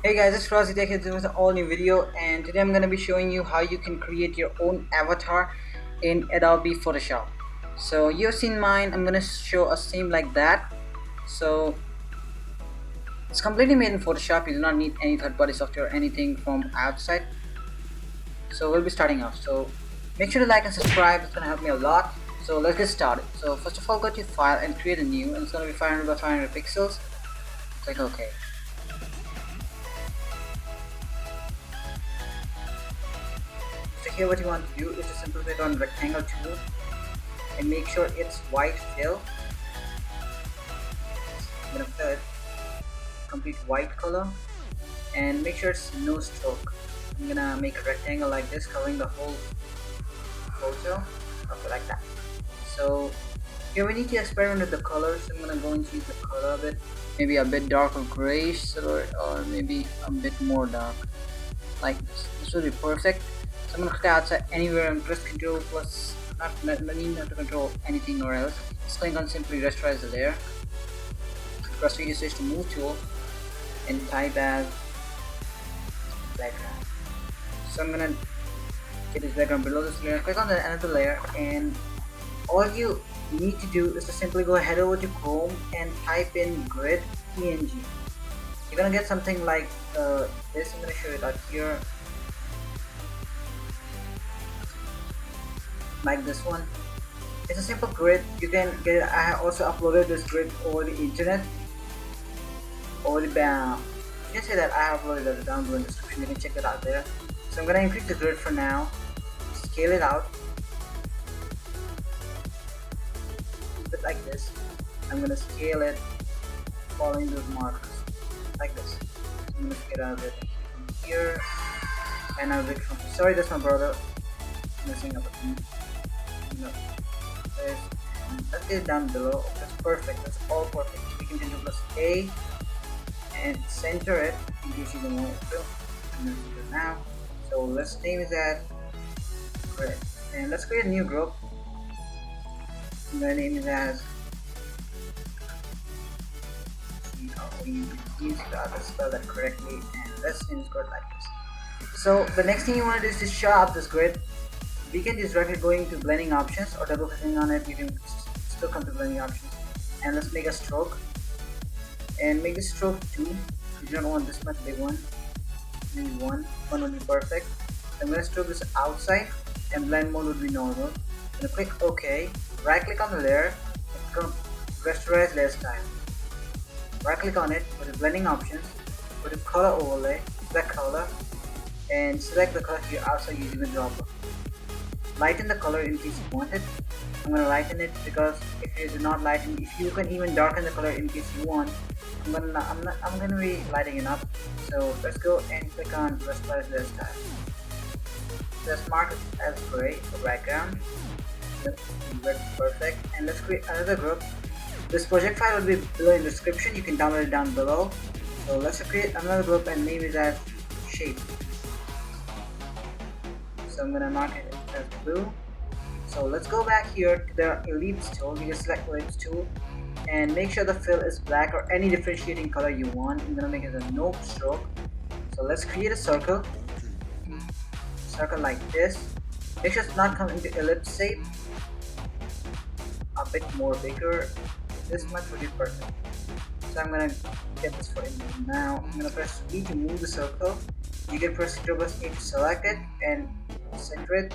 Hey guys, it's FrostZTech here with an all new video, and today I'm going to be showing you how you can create your own avatar in Adobe Photoshop. So you've seen mine, I'm going to show a same like that. So it's completely made in Photoshop, you do not need any third-party software or anything from outside. So we'll be starting off. So make sure to like and subscribe, it's going to help me a lot. So let's get started. So first of all, go to File and create a new, and it's going to be 500 by 500 pixels. Click OK. So here what you want to do is to simply click on rectangle tool and make sure it's white fill. I'm gonna fill it complete white color and make sure it's no stroke. I'm gonna make a rectangle like this covering the whole photo. Okay, like that. So here we need to experiment with the colors. I'm gonna go and choose the color a bit, maybe a bit darker grayish silver, or maybe a bit more dark like this. This will be perfect. So I'm gonna click outside anywhere and press Control plus, not need not to control anything or else. Just click on simply rasterize the layer. Press video switch to move tool and type as background. So I'm gonna get this background below this layer. Click on another layer, and all you need to do is to simply go ahead over to Chrome and type in grid PNG. You're gonna get something like this. I'm gonna show it out here, like this one. It's a simple grid. You can get it. I have also uploaded this grid over the internet, over the bam. You can say that I have uploaded it down below in the description. You can check it out there. So I'm gonna increase the grid for now, scale it out, a bit like this. I'm gonna scale it following those markers, like this. So I'm gonna scale out a bit from here, and a bit from. Sorry, that's my brother messing up with me. No. Let's get it down below. That's perfect. That's all perfect. We can do plus A and center it in case you don't want it to. I'm going to do it now. So let's name it as grid. And let's create a new group. I'm going to name it as you to spell that correctly, and let's name this grid like this. So the next thing you want to do is to show up this grid. We can just directly go into blending options, or double clicking on it, you can still come to blending options. And let's make a stroke, and make the stroke 2. You don't want this much big one, maybe 1 would be perfect. I'm going to stroke this outside, and blend mode would be normal. I'm going to click OK, right click on the layer, and click on rasterize layer style. Right click on it, go to blending options, go to color overlay, select color, and select the color here outside using the dropper. Lighten the color in case you want it. I'm gonna lighten it because if you do not lighten, if you can even darken the color in case you want. I'm gonna be lighting it up. So let's go and click on rasterize layer style. Just mark it as gray for background. That's perfect. And let's create another group. This project file will be below in the description. You can download it down below. So let's create another group and name it as shape. So I'm gonna mark it as blue. So let's go back here to the ellipse tool. You just select ellipse tool and make sure the fill is black or any differentiating color you want. I'm gonna make it a no stroke. So let's create a circle like this. Make sure it's not come into ellipse shape, a bit more bigger. This much would be perfect. So I'm gonna get this for image now. I'm gonna press V to move the circle. You can press Ctrl plus A to select it and center it.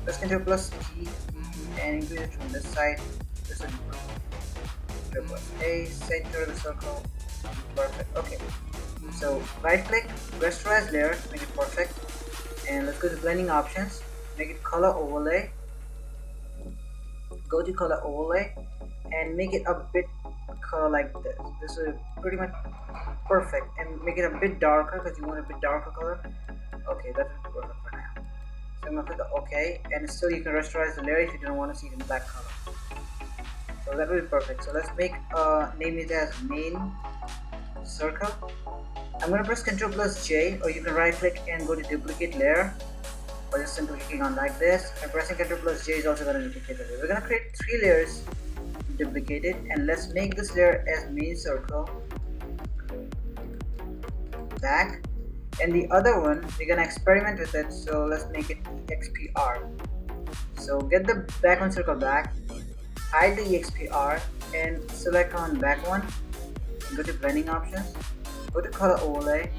Press Ctrl plus G and increase it from this side. This will be perfect. Ctrl plus A, center the circle. Perfect. Okay. So right click, rasterize layer, make it perfect. And let's go to blending options, make it color overlay. Go to color overlay and make it a bit color like this. This is pretty much perfect, and make it a bit darker because you want a bit darker color. Okay, that will be perfect for now. So I'm gonna click OK, and still you can rasterize the layer if you don't want to see it in black color. So that will be perfect. So let's make name it as main circle. I'm gonna press Ctrl plus J, or you can right click and go to duplicate layer, or just simply clicking on like this, and pressing Ctrl plus J is also gonna duplicate the layer. We're gonna create 3 layers duplicated, and let's make this layer as main circle. back, and the other one we're gonna experiment with it, so let's make it EXPR. So get the background circle back, hide the EXPR, and select on back one, go to blending options, go to color overlay,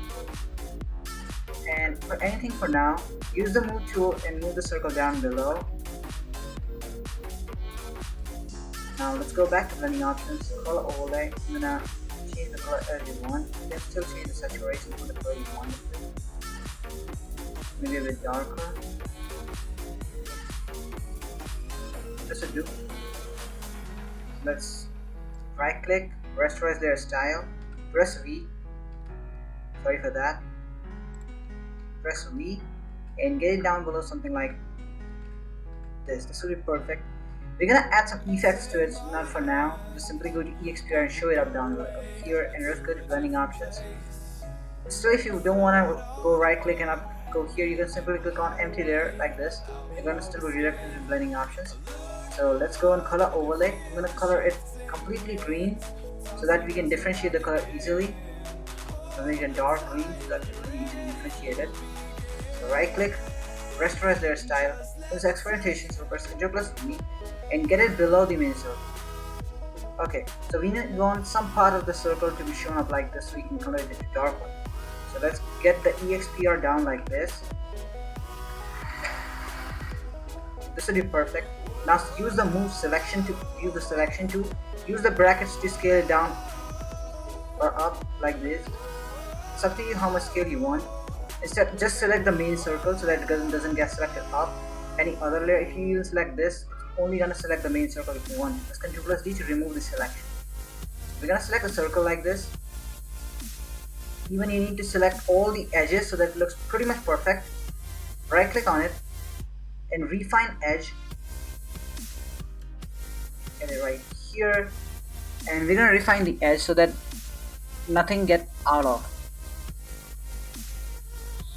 and for anything for now, use the move tool and move the circle down below. Now let's go back to blending options, color overlay. I'm gonna change the color as you want. You can still change the saturation to the color you want it to. Maybe a bit darker. Just a do. Let's right click, rasterize layer style, press V. Sorry for that. Press V and get it down below something like this. This will be perfect. We're gonna add some effects to it, so not for now. Just simply go to EXPR and show it up down here, and just go to blending options. Still, if you don't want to go right click and go here, you can simply click on empty layer like this. You're gonna still go direct into blending options. So let's go on color overlay. I'm gonna color it completely green so that we can differentiate the color easily. So make it dark green so that we can easily differentiate it. So right click, rasterize layer style, use experimentation, so press Ctrl plus V and get it below the main circle. Okay, so we want some part of the circle to be shown up like this so we can color it into dark one. So let's get the EXPR down like this. This will be perfect. Now use the move selection to view the selection tool. Use the brackets to scale it down or up like this. It's up to you how much scale you want. Instead, just select the main circle so that it doesn't get selected up any other layer. If you even select this, it's only gonna select the main circle if you want. Just Ctrl plus D to remove the selection. We're gonna select a circle like this. Even you need to select all the edges so that it looks pretty much perfect. Right click on it and refine edge. Get it right here, and we're gonna refine the edge so that nothing gets out of.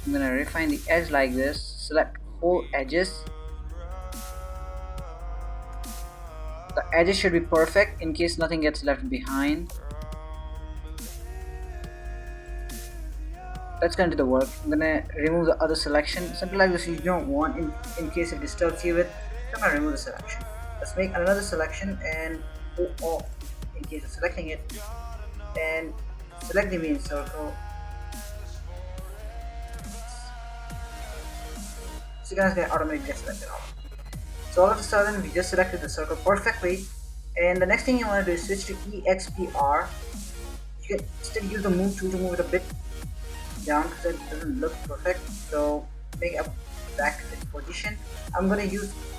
I'm gonna refine the edge like this. Select whole edges. The edges should be perfect in case nothing gets left behind. Let's get into the work. I'm gonna remove the other selection, something like this you don't want in case it disturbs you with. I'm gonna remove the selection. Let's make another selection and go off in case of selecting it, and select the main circle. So you're gonna automatically get selected off. So all of a sudden we just selected the circle perfectly, and the next thing you want to do is switch to EXPR. You can still use the move tool to move it a bit down because it doesn't look perfect. So make it back to its position. I'm gonna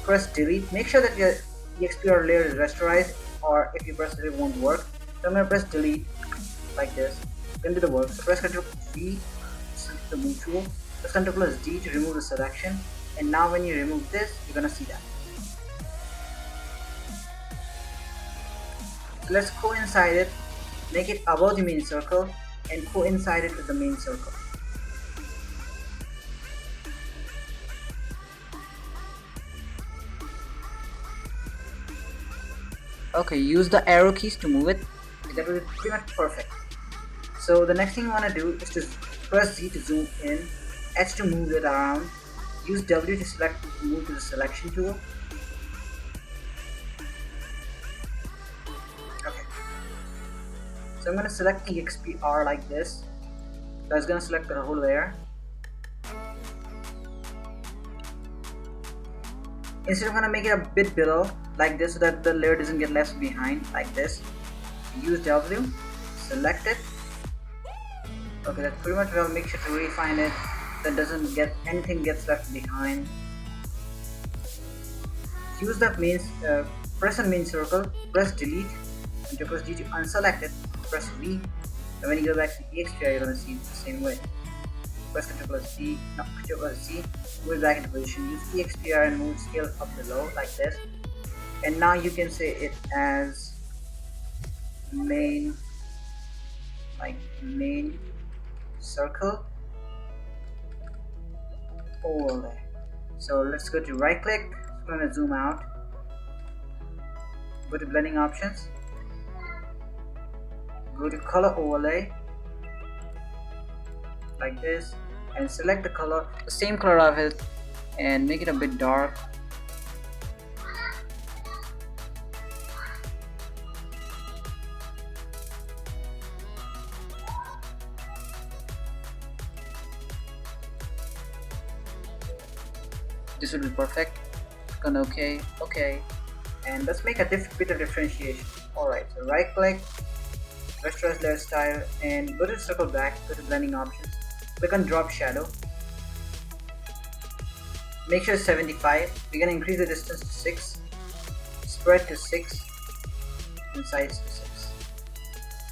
press delete. Make sure that your EXPR layer is rasterized, or if you press delete it won't work. So I'm gonna press delete like this. Then do the work. So press Ctrl V, select the move tool. Press Ctrl plus D to remove the selection. And now when you remove this, you're gonna see that. So let's coincide it, make it above the main circle, and coincide it with the main circle. Okay, use the arrow keys to move it. That will be pretty much perfect. So the next thing you want to do is to press Z to zoom in, H to move it around, use W to move to the selection tool. Okay. So I'm going to select EXPR like this. That's going to select the whole layer. Instead, I'm going to make it a bit below like this so that the layer doesn't get left behind like this. Use W, select it. Okay, that's pretty much well. Make sure to refine it. That doesn't get anything gets left behind. Use the press on main circle, press delete, and press D to unselect it, press V, and when you go back to EXPR, you're gonna see it the same way. Press Ctrl plus D, no, Ctrl plus Z, move it back into position, use EXPR and move scale up below like this. And now you can say it as main circle overlay. So let's go to right click. I'm going to zoom out, go to blending options, go to color overlay, like this, and select the color, the same color of it, and make it a bit dark. This will be perfect. Click on OK, and let's make a bit of differentiation. Alright, so right click, rasterize layer style, and go to the circle back, go to blending options, click on drop shadow, make sure it's 75, we're going to increase the distance to 6, spread to 6, and size to 6.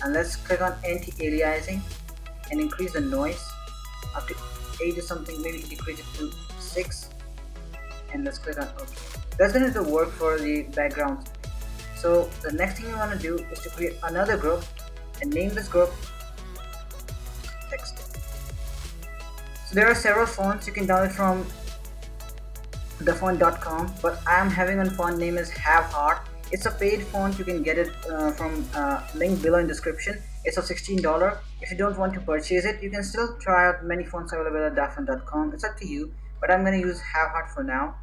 And let's click on anti-aliasing and increase the noise up to 8 or something, maybe decrease it to 6, and let's click on OK. That's going to do the work for the background. So the next thing you want to do is to create another group and name this group text. So there are several fonts you can download from thefont.com, but I am having a font name is Have Heart. It's a paid font. You can get it from link below in description. It's of $16. If you don't want to purchase it, you can still try out many fonts available at thefont.com. It's up to you, but I'm going to use Have Heart for now.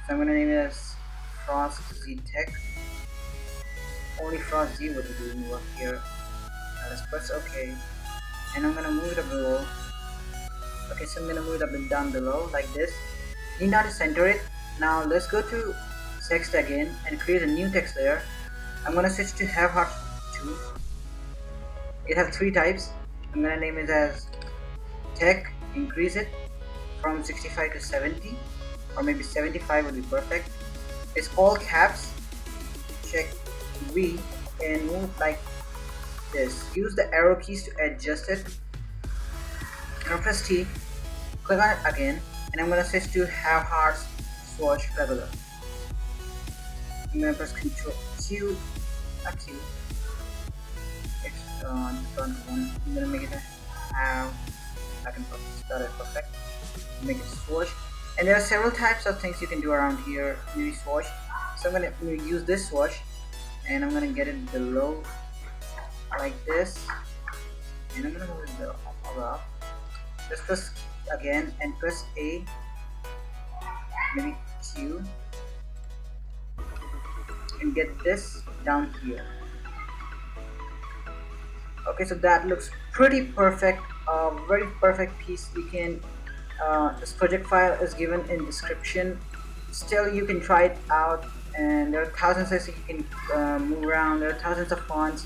So I'm going to name it as FrostZTech. Only FrostZ would be doing work here. Let's press OK, and I'm going to move it up below. Okay, so I'm going to move it a bit down below like this. Need not to center it. Now let's go to text again and create a new text layer. I'm going to switch to Have Heart 2. It has 3 types. I'm going to name it as Tech, increase it from 65 to 70, or maybe 75 would be perfect. It's all caps. Check V and move like this. Use the arrow keys to adjust it. Press T, click on it again, and I'm going to switch to Have Hearts Swatch Regular. I'm going to press Ctrl Q, not Q. It's on one. I'm going to make it a Have. I can start it perfect. Make it swatch. And there are several types of things you can do around here. Maybe swatch. So I'm going to use this swatch, and I'm going to get it below like this, and I'm going to move it below up. Let's press again and press A, maybe Q, and get this down here. Okay, so that looks pretty perfect. Very perfect piece. You can this project file is given in description. Still, you can try it out, and there are thousands of things you can move around. There are thousands of fonts.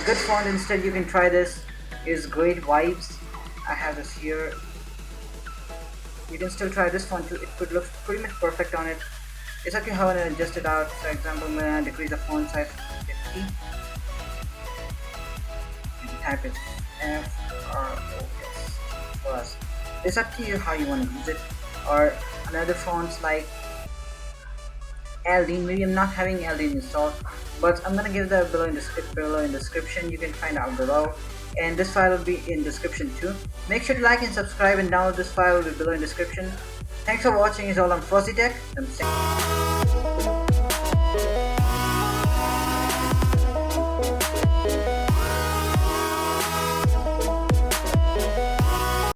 Good font instead you can try this is Great Vibes. I have this here. You can still try this font too. It could look pretty much perfect on it. It's up to how to adjust it out. For example, I'm going to decrease the font size to 50. And type it FROS plus. It's up to you how you want to use it. Or another fonts like Aldine. Maybe I'm not having Aldine installed, but I'm gonna give the below in description. You can find out below, and this file will be in description too. Make sure to like and subscribe, and download this file will be below in description. Thanks for watching. Is all on FrostZTech.